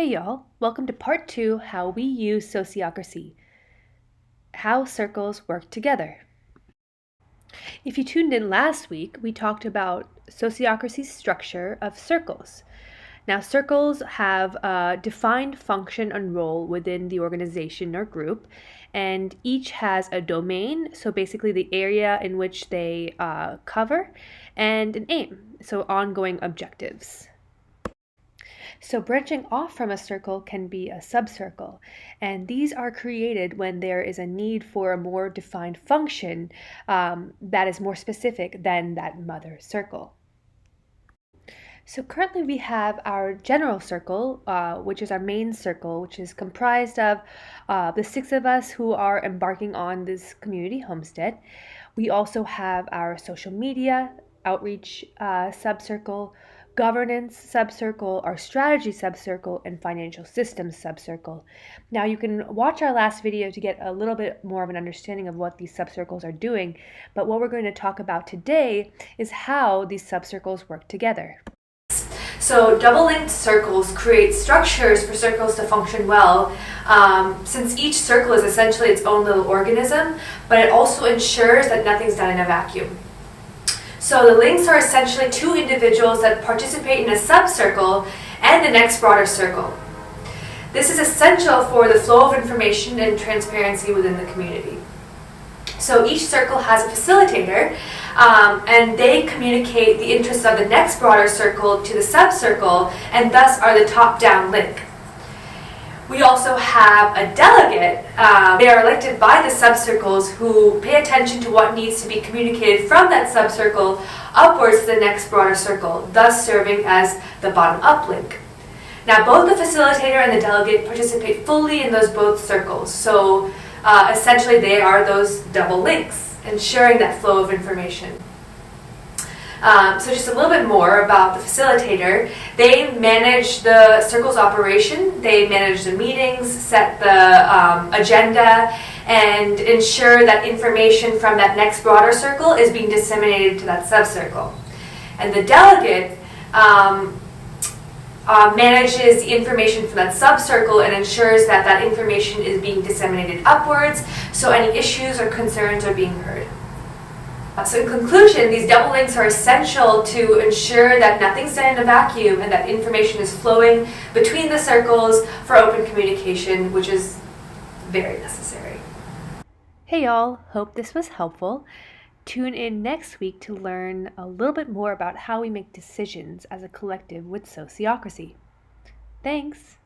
Hey y'all, welcome to part 2, how we use Sociocracy, how circles work together. If you tuned in last week, we talked about Sociocracy's structure of circles. Now, circles have a defined function and role within the organization or group, and each has a domain, so basically the area in which they cover, and an aim, so ongoing objectives. So branching off from a circle can be a subcircle, and these are created when there is a need for a more defined function that is more specific than that mother circle. So currently we have our general circle, which is our main circle, which is comprised of the 6 of us who are embarking on this community homestead. We also have our social media outreach subcircle, governance subcircle, our strategy subcircle, and financial systems subcircle. Now you can watch our last video to get a little bit more of an understanding of what these subcircles are doing, but what we're going to talk about today is how these subcircles work together. So double-linked circles create structures for circles to function well, since each circle is essentially its own little organism, but it also ensures that nothing's done in a vacuum. So the links are essentially two individuals that participate in a subcircle and the next broader circle. This is essential for the flow of information and transparency within the community. So each circle has a facilitator, and they communicate the interests of the next broader circle to the subcircle, and thus are the top-down link. We also have a delegate. They are elected by the subcircles who pay attention to what needs to be communicated from that subcircle upwards to the next broader circle, thus serving as the bottom-up link. Now, both the facilitator and the delegate participate fully in those both circles, so essentially they are those double links, ensuring that flow of information. So just a little bit more about the facilitator. They manage the circle's operation, they manage the meetings, set the agenda, and ensure that information from that next broader circle is being disseminated to that subcircle. And the delegate manages the information from that subcircle and ensures that that information is being disseminated upwards, so any issues or concerns are being heard. So in conclusion, these double links are essential to ensure that nothing's done in a vacuum and that information is flowing between the circles for open communication, which is very necessary. Hey y'all, hope this was helpful. Tune in next week to learn a little bit more about how we make decisions as a collective with Sociocracy. Thanks!